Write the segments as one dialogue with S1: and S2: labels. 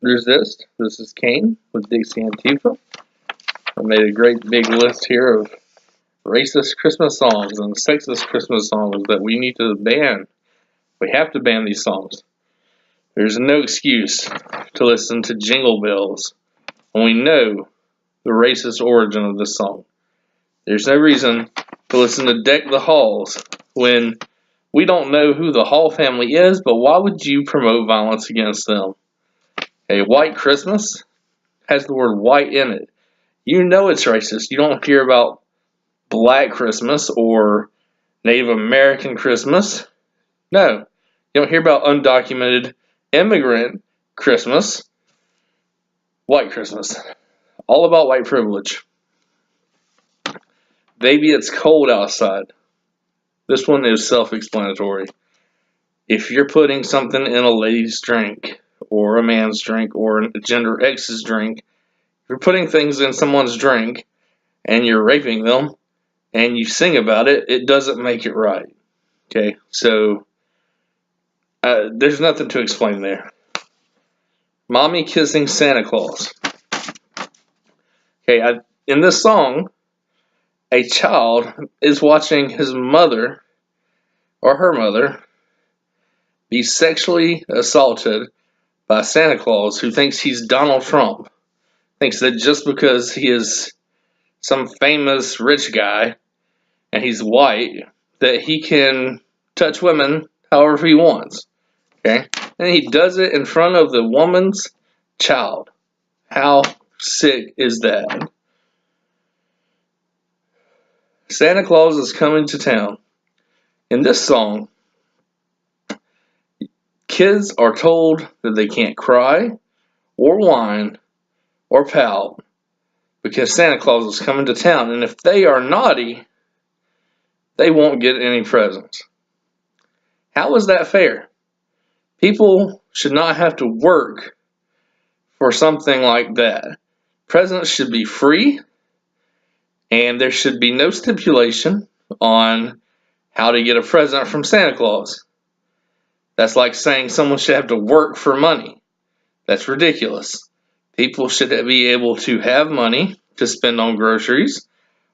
S1: Resist. This is Kane with Dixie Antifa. I made a great big list here of racist Christmas songs and sexist Christmas songs that we need to ban. We have to ban these songs. There's no excuse to listen to Jingle Bells when we know the racist origin of this song. There's no reason to listen to Deck the Halls when we don't know who the Hall family is, but why would you promote violence against them? A White Christmas has the word white in it. You know it's racist. You don't hear about Black Christmas or Native American Christmas. No. You don't hear about undocumented immigrant Christmas. White Christmas. All about white privilege. Baby, it's cold outside. This one is self-explanatory. If you're putting something in a lady's drink, or a man's drink, or a gender X's drink, if you're putting things in someone's drink, and you're raping them, and you sing about it, it doesn't make it right. Okay, so there's nothing to explain there. Mommy kissing Santa Claus. Okay, in this song, a child is watching his mother, or her mother, be sexually assaulted by Santa Claus, who thinks he's Donald Trump. Thinks that just because he is some famous rich guy, and he's white, that he can touch women however he wants. Okay? And he does it in front of the woman's child. How sick is that? Santa Claus is coming to town. In this song, kids are told that they can't cry, or whine, or pout, because Santa Claus is coming to town, and if they are naughty, they won't get any presents. How is that fair? People should not have to work for something like that. Presents should be free, and there should be no stipulation on how to get a present from Santa Claus. That's like saying someone should have to work for money. That's ridiculous. People should be able to have money to spend on groceries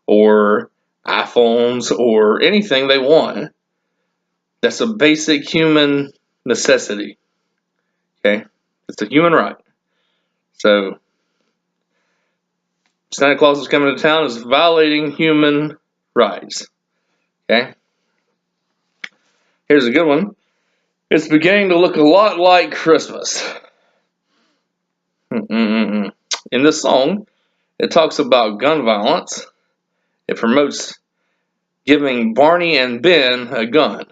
S1: or iPhones or anything they want. That's a basic human necessity. Okay? It's a human right. So, Santa Claus is coming to town is violating human rights. Okay? Here's a good one. It's beginning to look a lot like Christmas. In this song, it talks about gun violence. It promotes giving Barney and Ben a gun.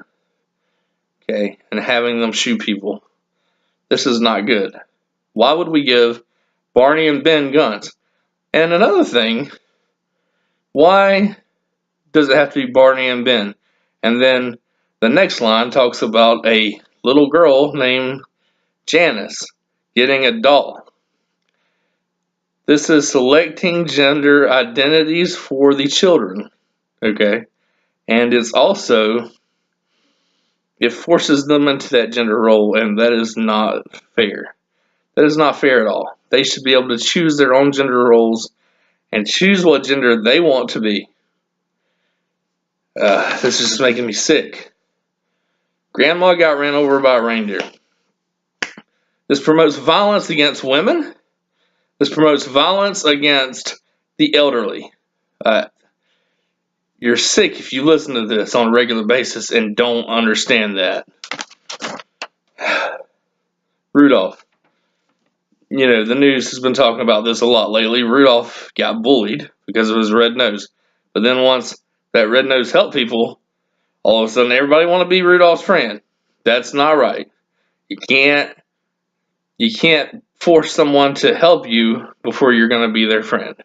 S1: Okay, and having them shoot people. This is not good. Why would we give Barney and Ben guns? And another thing, why does it have to be Barney and Ben? And then the next line talks about a little girl named Janice getting a doll. This is selecting gender identities for the children. Okay? And it's also, it forces them into that gender role, and that is not fair. That is not fair at all. They should be able to choose their own gender roles and choose what gender they want to be. This is just making me sick. Grandma got ran over by a reindeer. This promotes violence against women. This promotes violence against the elderly. You're sick if you listen to this on a regular basis and don't understand that. Rudolph. You know, the news has been talking about this a lot lately. Rudolph got bullied because of his red nose. But then once that red nose helped people, all of a sudden everybody want to be Rudolph's friend. That's not right. You can't force someone to help you before you're going to be their friend.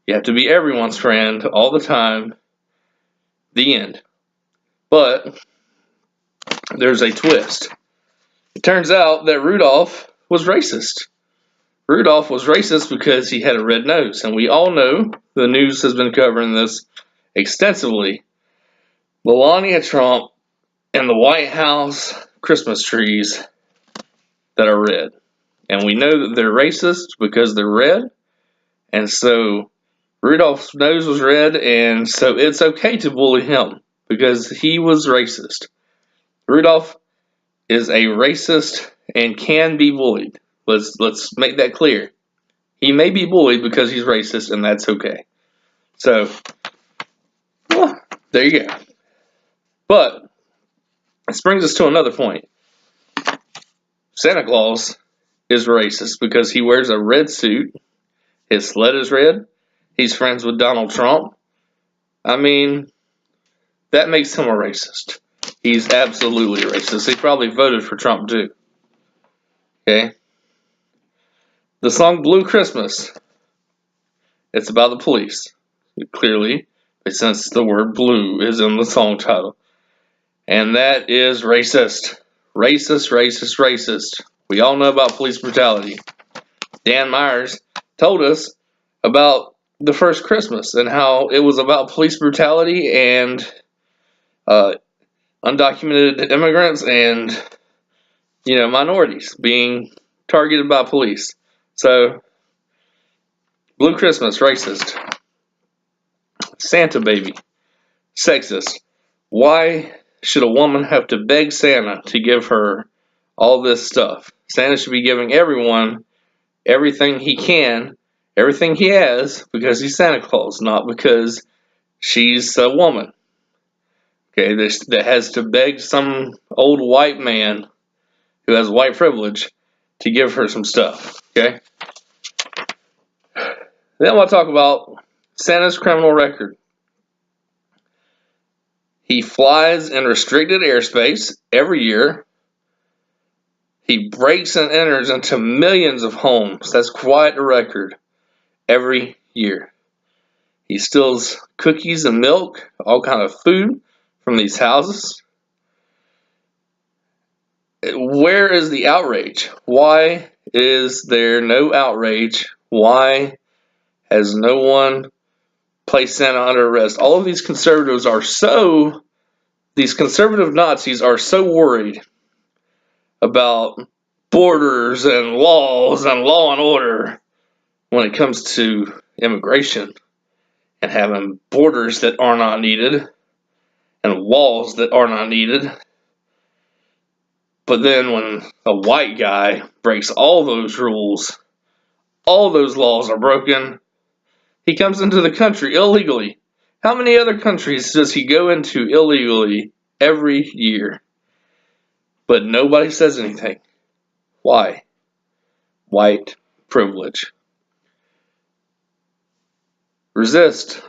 S1: You have to be everyone's friend all the time. The end. But there's a twist. It turns out that Rudolph was racist. Rudolph was racist because he had a red nose. And we all know, the news has been covering this extensively, Melania Trump and the White House Christmas trees that are red. And we know that they're racist because they're red. And so Rudolph's nose was red, and so it's okay to bully him because he was racist. Rudolph is a racist and can be bullied. Let's make that clear. He may be bullied because he's racist, and that's okay. So, well, there you go. But this brings us to another point. Santa Claus is racist because he wears a red suit. His sled is red. He's friends with Donald Trump. I mean, that makes him a racist. He's absolutely racist. He probably voted for Trump too. Okay? The song Blue Christmas, it's about the police. Clearly, since the word blue is in the song title. And that is racist. Racist, racist, racist. We all know about police brutality. Dan Myers told us about the first Christmas and how it was about police brutality and undocumented immigrants and, minorities being targeted by police. So, Blue Christmas, racist. Santa baby, sexist. Why should a woman have to beg Santa to give her all this stuff? Santa should be giving everyone everything he can, everything he has, because he's Santa Claus, not because she's a woman. Okay, that has to beg some old white man who has white privilege to give her some stuff. Okay? Then I want to talk about Santa's criminal record. He flies in restricted airspace every year. He breaks and enters into millions of homes. That's quite a record. Every year. He steals cookies and milk, all kind of food from these houses. Where is the outrage? Why is there no outrage? Why has no one placed Santa under arrest? All of these conservative Nazis are so worried about borders and laws and law and order when it comes to immigration and having borders that are not needed and walls that are not needed. But then when a white guy breaks all those rules, all those laws are broken, he comes into the country illegally. How many other countries does he go into illegally every year? But nobody says anything. Why? White privilege. Resist.